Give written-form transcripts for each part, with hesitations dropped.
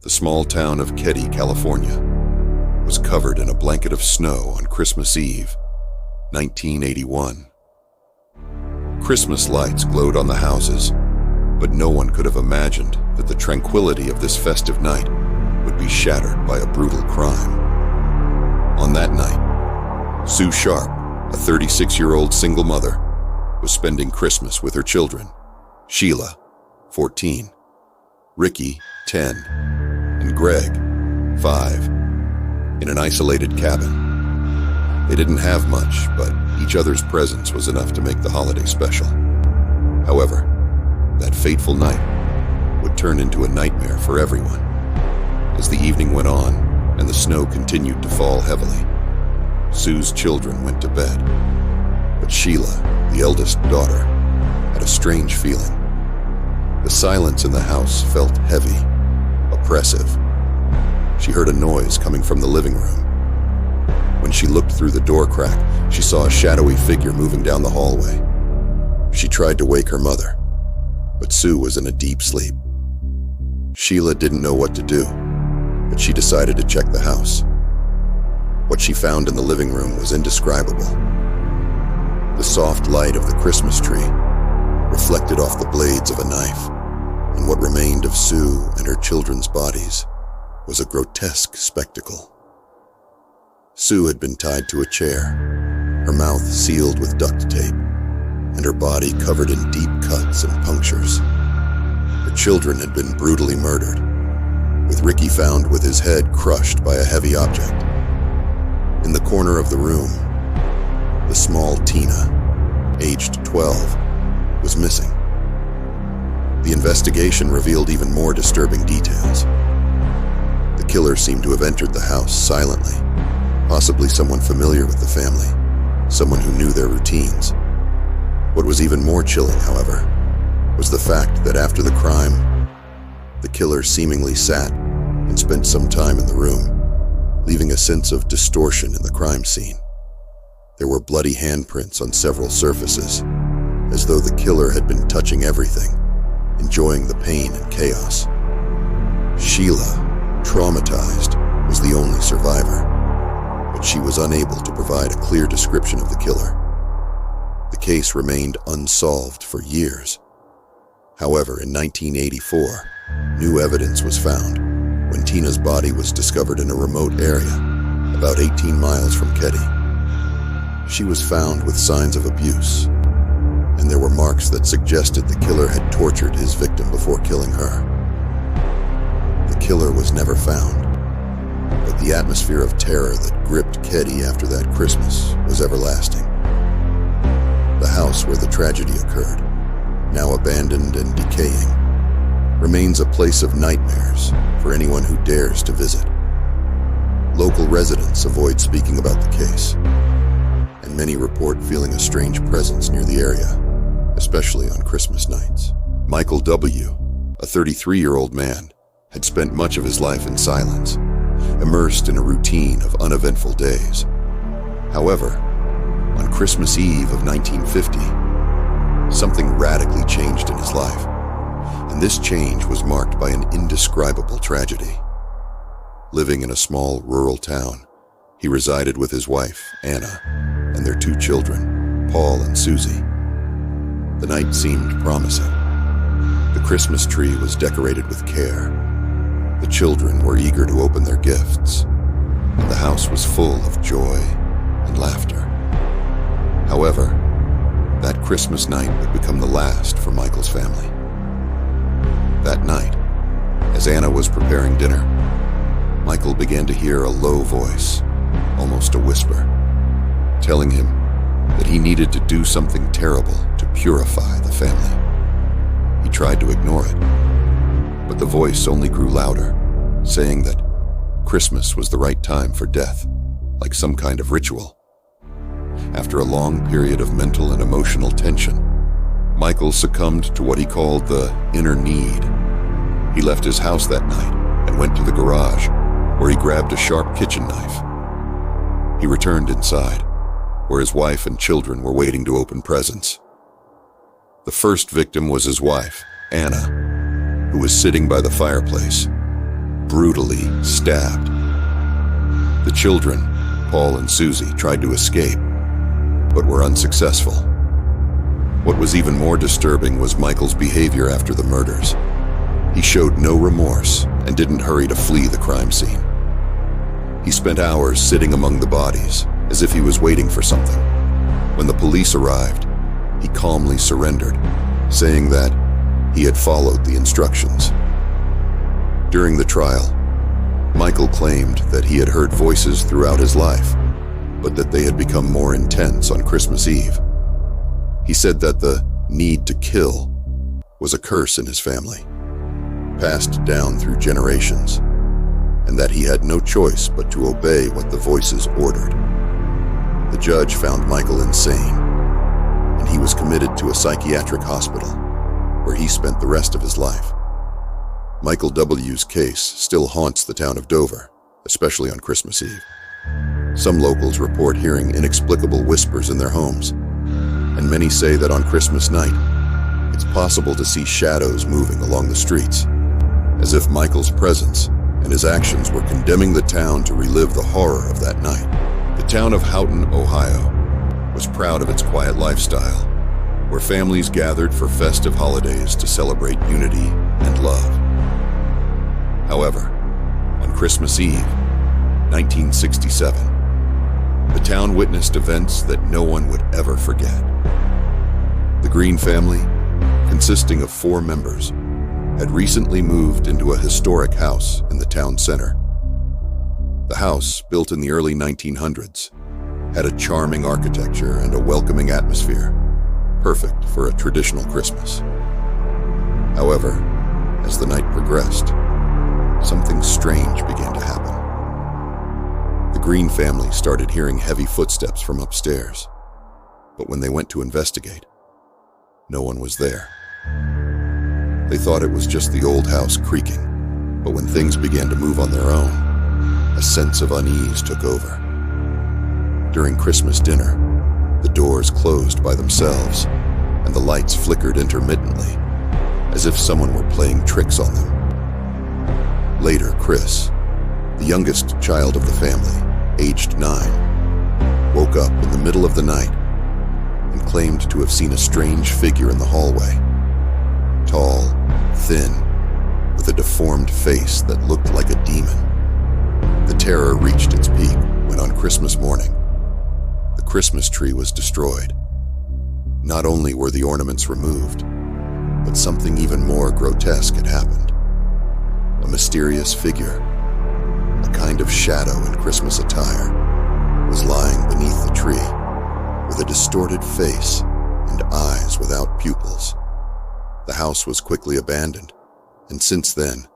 The small town of Keddie, California, was covered in a blanket of snow on Christmas Eve, 1981. Christmas lights glowed on the houses, but no one could have imagined that the tranquility of this festive night would be shattered by a brutal crime. On that night, Sue Sharp, a 36-year-old single mother, was spending Christmas with her children, Sheila, 14, Ricky, 10, and Greg, 5, in an isolated cabin. They didn't have much, but each other's presence was enough to make the holiday special. However, that fateful night would turn into a nightmare for everyone. As the evening went on and the snow continued to fall heavily, Sue's children went to bed. But Sheila, the eldest daughter, had a strange feeling. The silence in the house felt heavy, oppressive. She heard a noise coming from the living room. When she looked through the door crack, she saw a shadowy figure moving down the hallway. She tried to wake her mother, but Sue was in a deep sleep. Sheila didn't know what to do, but she decided to check the house. What she found in the living room was indescribable. The soft light of the Christmas tree reflected off the blades of a knife, and what remained of Sue and her children's bodies was a grotesque spectacle. Sue had been tied to a chair, her mouth sealed with duct tape, and her body covered in deep cuts and punctures. Her children had been brutally murdered, with Ricky found with his head crushed by a heavy object. In the corner of the room, the small Tina, aged 12, was missing. The investigation revealed even more disturbing details. The killer seemed to have entered the house silently, possibly someone familiar with the family, someone who knew their routines. What was even more chilling, however, was the fact that after the crime, the killer seemingly sat and spent some time in the room, leaving a sense of distortion in the crime scene. There were bloody handprints on several surfaces, as though the killer had been touching everything, enjoying the pain and chaos. Sheila, traumatized, was the only survivor, but she was unable to provide a clear description of the killer. The case remained unsolved for years. However, in 1984, new evidence was found when Tina's body was discovered in a remote area, about 18 miles from Keddie. She was found with signs of abuse, and there were marks that suggested the killer had tortured his victim before killing her. The killer was never found, but the atmosphere of terror that gripped Keddie after that Christmas was everlasting. The house where the tragedy occurred, now abandoned and decaying, remains a place of nightmares for anyone who dares to visit. Local residents avoid speaking about the case, and many report feeling a strange presence near the area, especially on Christmas nights. Michael W., a 33-year-old man, had spent much of his life in silence, immersed in a routine of uneventful days. However, on Christmas Eve of 1950, something radically changed in his life, and this change was marked by an indescribable tragedy. Living in a small rural town, he resided with his wife, Anna, and their 2 children, Paul and Susie. The night seemed promising. The Christmas tree was decorated with care. The children were eager to open their gifts, and the house was full of joy and laughter. However, that Christmas night would become the last for Michael's family. That night, as Anna was preparing dinner, Michael began to hear a low voice, almost a whisper, telling him that he needed to do something terrible to purify the family. He tried to ignore it, but the voice only grew louder, saying that Christmas was the right time for death, like some kind of ritual. After a long period of mental and emotional tension, Michael succumbed to what he called the inner need. He left his house that night and went to the garage, where he grabbed a sharp kitchen knife. He returned inside, where his wife and children were waiting to open presents. The first victim was his wife, Anna, who was sitting by the fireplace. brutally stabbed. The children, Paul and Susie, tried to escape, but were unsuccessful. What was even more disturbing was Michael's behavior after the murders. He showed no remorse and didn't hurry to flee the crime scene. He spent hours sitting among the bodies, as if he was waiting for something. When the police arrived, he calmly surrendered, saying that he had followed the instructions. During the trial, Michael claimed that he had heard voices throughout his life, but that they had become more intense on Christmas Eve. He said that the need to kill was a curse in his family, passed down through generations, and that he had no choice but to obey what the voices ordered. The judge found Michael insane, and he was committed to a psychiatric hospital, where he spent the rest of his life. Michael W.'s case still haunts the town of Dover, especially on Christmas Eve. Some locals report hearing inexplicable whispers in their homes, and many say that on Christmas night, it's possible to see shadows moving along the streets, as if Michael's presence and his actions were condemning the town to relive the horror of that night. The town of Houghton, Ohio, was proud of its quiet lifestyle, where families gathered for festive holidays to celebrate unity and love. However, on Christmas Eve, 1967, the town witnessed events that no one would ever forget. The Green family, consisting of 4 members, had recently moved into a historic house in the town center. The house, built in the early 1900s, had a charming architecture and a welcoming atmosphere, perfect for a traditional Christmas. However, as the night progressed, something strange began to happen. The Green family started hearing heavy footsteps from upstairs, but when they went to investigate, no one was there. They thought it was just the old house creaking, but when things began to move on their own, a sense of unease took over. During Christmas dinner, the doors closed by themselves, and the lights flickered intermittently, as if someone were playing tricks on them. Later, Chris, the youngest child of the family, aged 9, woke up in the middle of the night and claimed to have seen a strange figure in the hallway. Tall, thin, with a deformed face that looked like a demon. The terror reached its peak when on Christmas morning, the Christmas tree was destroyed. Not only were the ornaments removed, but something even more grotesque had happened. A mysterious figure, a kind of shadow in Christmas attire, was lying beneath the tree, with a distorted face and eyes without pupils. The house was quickly abandoned, and since then,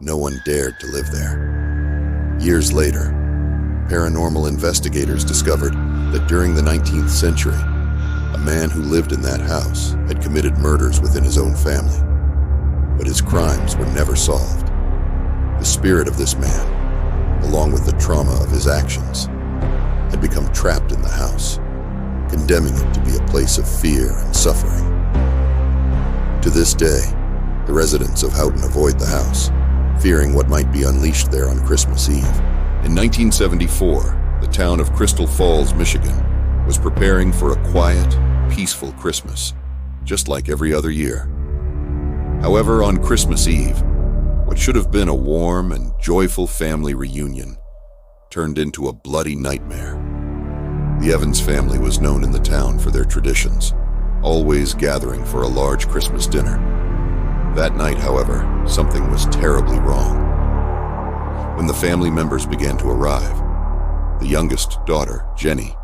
no one dared to live there. Years later, paranormal investigators discovered that during the 19th century, a man who lived in that house had committed murders within his own family, but his crimes were never solved. The spirit of this man, along with the trauma of his actions, had become trapped in the house, condemning it to be a place of fear and suffering. To this day, the residents of Houghton avoid the house, fearing what might be unleashed there on Christmas Eve. In 1974, the town of Crystal Falls, Michigan, was preparing for a quiet, peaceful Christmas, just like every other year. However, on Christmas Eve, what should have been a warm and joyful family reunion turned into a bloody nightmare. The Evans family was known in the town for their traditions, always gathering for a large Christmas dinner. That night, however, something was terribly wrong. When the family members began to arrive, the youngest daughter, Jenny,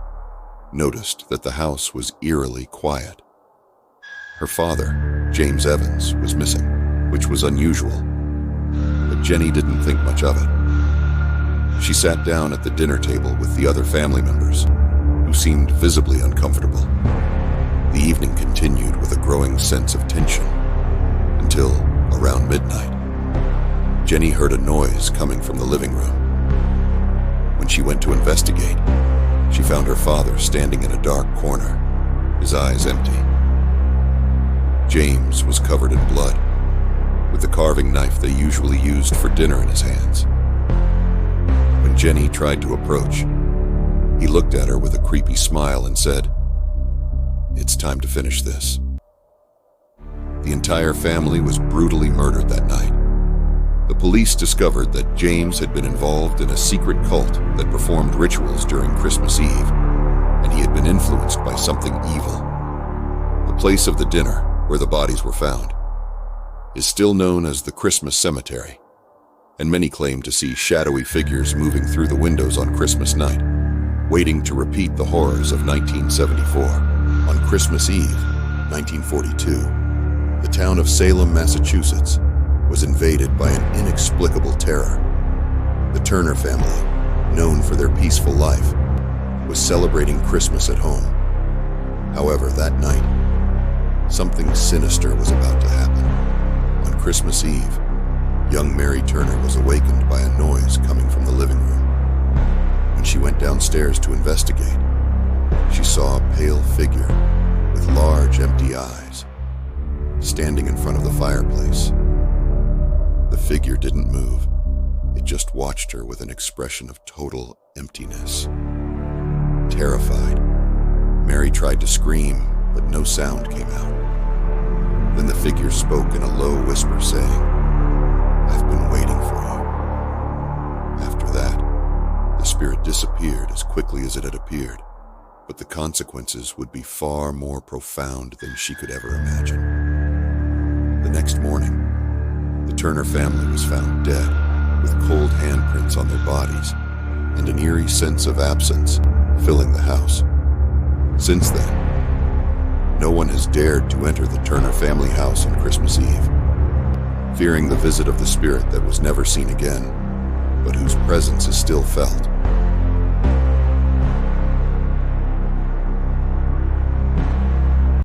noticed that the house was eerily quiet. Her father, James Evans, was missing, which was unusual, but Jenny didn't think much of it. She sat down at the dinner table with the other family members, who seemed visibly uncomfortable. The evening continued with a growing sense of tension, until around midnight, Jenny heard a noise coming from the living room. When she went to investigate, she found her father standing in a dark corner, his eyes empty. James was covered in blood, with the carving knife they usually used for dinner in his hands. When Jenny tried to approach, he looked at her with a creepy smile and said, "It's time to finish this." The entire family was brutally murdered that night. The police discovered that James had been involved in a secret cult that performed rituals during Christmas Eve, and he had been influenced by something evil. The place of the dinner, where the bodies were found, is still known as the Christmas Cemetery, and many claim to see shadowy figures moving through the windows on Christmas night, waiting to repeat the horrors of 1974. On Christmas Eve, 1942, the town of Salem, Massachusetts, was invaded by an inexplicable terror. The Turner family, known for their peaceful life, was celebrating Christmas at home. However, that night, something sinister was about to happen. On Christmas Eve, young Mary Turner was awakened by a noise coming from the living room. When she went downstairs to investigate, she saw a pale figure with large, empty eyes standing in front of the fireplace. The figure didn't move. It just watched her with an expression of total emptiness. Terrified, Mary tried to scream, but no sound came out. Then the figure spoke in a low whisper, saying, "I've been waiting for you." After that, the spirit disappeared as quickly as it had appeared, but the consequences would be far more profound than she could ever imagine. The next morning, the Turner family was found dead, with cold handprints on their bodies and an eerie sense of absence filling the house. Since then, no one has dared to enter the Turner family house on Christmas Eve, fearing the visit of the spirit that was never seen again, but whose presence is still felt.